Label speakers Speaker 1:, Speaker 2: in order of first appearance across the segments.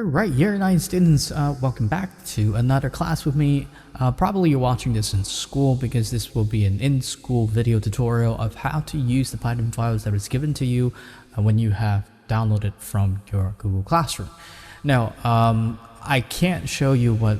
Speaker 1: Alright, year 9 students, welcome back to another class with me. Probably you're watching this in school because this will be an in-school video tutorial of how to use the Python files that was given to you when you have downloaded from your Google Classroom. Now, I can't show you what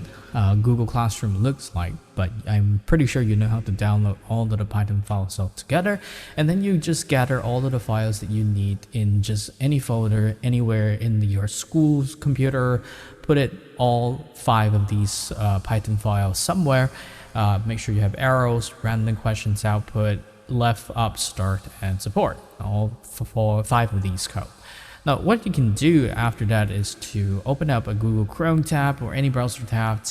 Speaker 1: Google Classroom looks like, but I'm pretty sure you know how to download all of the Python files all together, and then you just gather all of the files that you need in just any folder anywhere in your school's computer. Put it all 5 of these Python files somewhere. Make sure you have arrows, random questions output, left, up, start, and support, all for 5 of these code. Now, what you can do after that is to open up a Google Chrome tab or any browser tab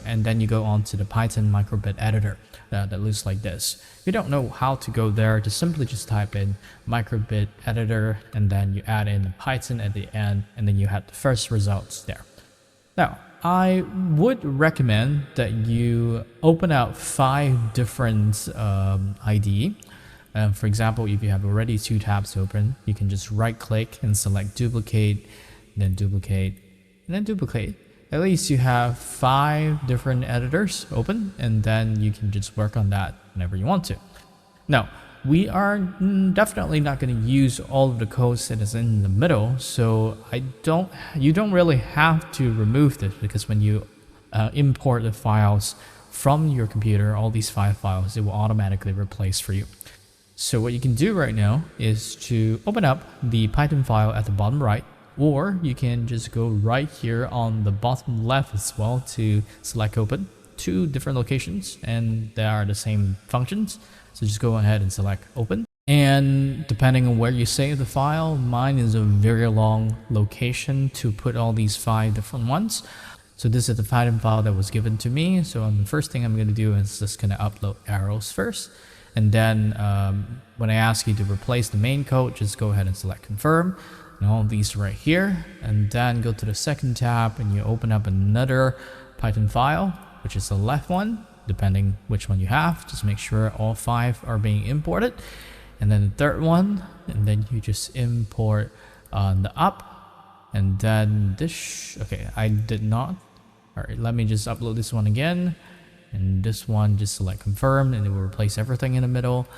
Speaker 1: and then you go on to the Python microbit editor that looks like this. If you don't know how to go there, simply type in microbit editor and then you add in Python at the end, and then you have the first results there. Now, I would recommend that you open out 5 different IDE. For example, if you have already 2 tabs open, you can just right click and select duplicate, then duplicate, and then duplicate. At least you have 5 different editors open, and then you can just work on that whenever you want to. Now, we are definitely not going to use all of the codes that is in the middle, so you don't really have to remove this, because when you import the files from your computer, all these 5 files, it will automatically replace for you. So what you can do right now is to open up the Python file at the bottom right, or you can just go right here on the bottom left as well to select open. 2 different locations and they are the same functions. So just go ahead and select open. And depending on where you save the file, mine is a very long location to put all these 5 different ones. So this is the Python file that was given to me. So the first thing I'm going to do is just going to upload arrows first. And then when I ask you to replace the main code, just go ahead and select confirm, and all of these right here, and then go to the second tab and you open up another Python file, which is the left one, depending which one you have. Just make sure all 5 are being imported, and then the third one, and then you just import the up, and then this. Okay, I did not. All right, let me just upload this one again. And this one, just select confirm, and it will replace everything in the middle.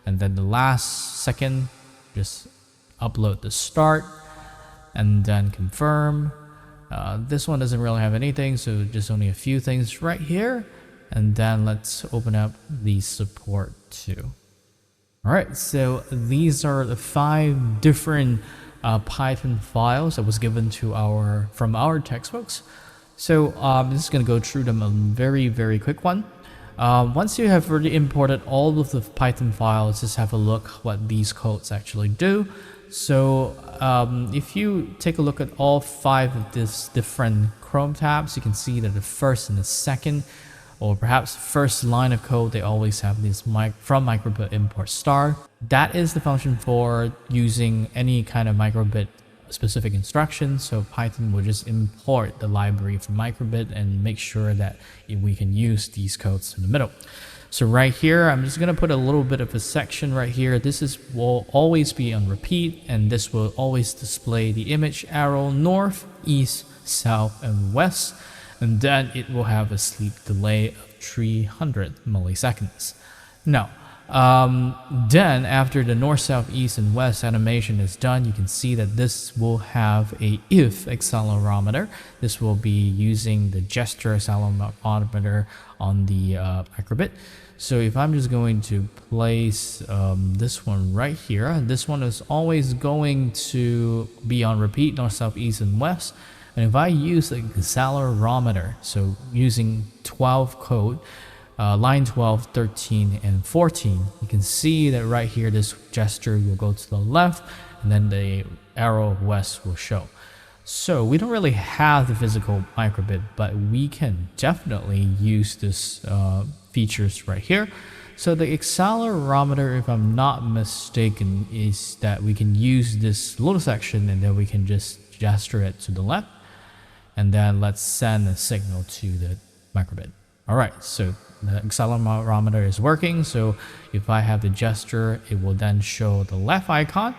Speaker 1: And then the last second, just upload the start and then confirm. This one doesn't really have anything, so just only a few things right here. And then let's open up the support too. All right, so these are the 5 different Python files that was given to from our textbooks. So I'm just going to go through them a very quick one. Once you have already imported all of the Python files, just have a look what these codes actually do. So if you take a look at all 5 of these different Chrome tabs, you can see that the first and the second, or perhaps first line of code, they always have this from microbit import star. That is the function for using any kind of microbit specific instructions. So Python will just import the library from microbit and make sure that we can use these codes in the middle. So right here, I'm just going to put a little bit of a section right here. This will always be on repeat, and this will always display the image arrow north, east, south, and west, and then it will have a sleep delay of 300 milliseconds. Now, then after the north, south, east, and west animation is done, you can see that this will have a if accelerometer. This will be using the gesture accelerometer on the microbit. So if I'm just going to place this one right here, this one is always going to be on repeat, north, south, east, and west. And if I use the accelerometer, so using 12 code, line 12, 13, and 14, you can see that right here this gesture will go to the left, and then the arrow west will show. So we don't really have the physical microbit, but we can definitely use this features right here. So the accelerometer, if I'm not mistaken, is that we can use this little section and then we can just gesture it to the left, and then let's send a signal to the microbit. All right, so the accelerometer is working. So if I have the gesture, it will then show the left icon.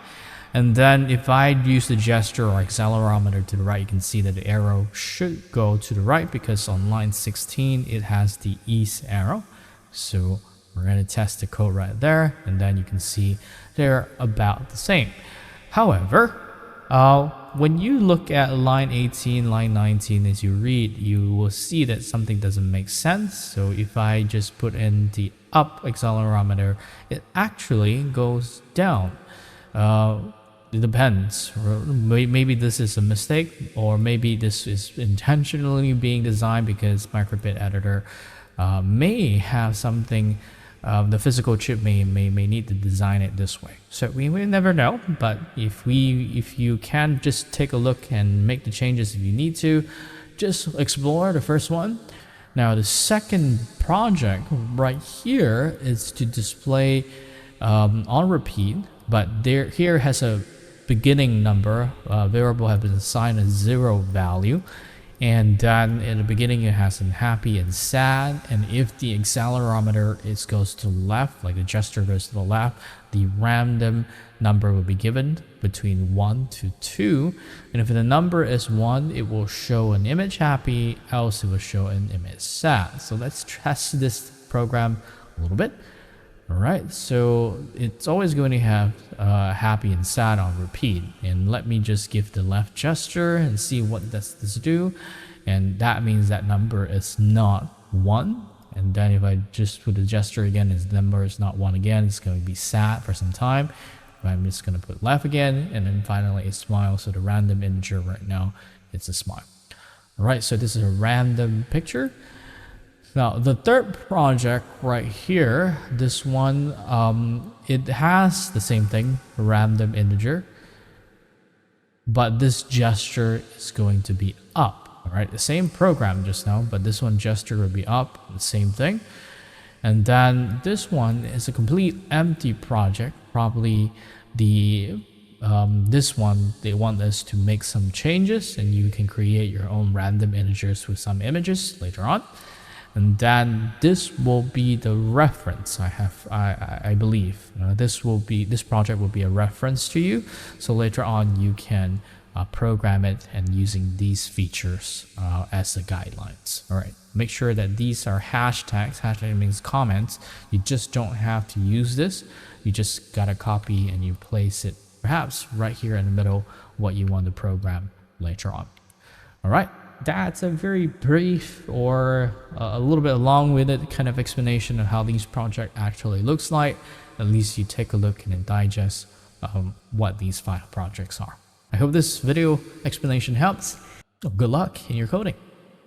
Speaker 1: And then if I use the gesture or accelerometer to the right, you can see that the arrow should go to the right because on line 16 it has the east arrow. So we're going to test the code right there, and then you can see they're about the same. However, when you look at line 18, line 19, as you read, you will see that something doesn't make sense. So if I just put in the up accelerometer, it actually goes down. It depends. Maybe this is a mistake, or maybe this is intentionally being designed because microbit editor may have something. The physical chip may need to design it this way. So we will never know. But if you can just take a look and make the changes if you need to, just explore the first one. Now the second project right here is to display on repeat, but here has a beginning number. Variable has been assigned a 0 value. And then in the beginning it has an happy and sad, and if the accelerometer goes to the left, like the gesture goes to the left, the random number will be given between 1 to 2, and if the number is 1, it will show an image happy, else it will show an image sad. So let's test this program a little bit. Alright, so it's always going to have happy and sad on repeat, and let me just give the left gesture and see what does this do. And that means that number is not 1, and then if I just put the gesture again, the number is not 1 again, it's going to be sad for some time. I'm just going to put left again, and then finally a smile. So the random integer right now, it's a smile. Alright, so this is a random picture. Now the third project right here, this one, it has the same thing, random integer, but this gesture is going to be up. All right, the same program just now, but this one gesture will be up, the same thing. And then this one is a complete empty project. Probably this one, they want us to make some changes, and you can create your own random integers with some images later on. And then this will be the reference. I believe this project will be a reference to you. So later on you can program it and using these features as the guidelines. All right. Make sure that these are hashtags. Hashtag means comments. You just don't have to use this. You just gotta copy and you place it perhaps right here in the middle what you want to program later on. All right. That's a very brief or a little bit long-winded kind of explanation of how these project actually looks like. At least you take a look and digest what these final projects are. I hope this video explanation helps. Good luck in your coding.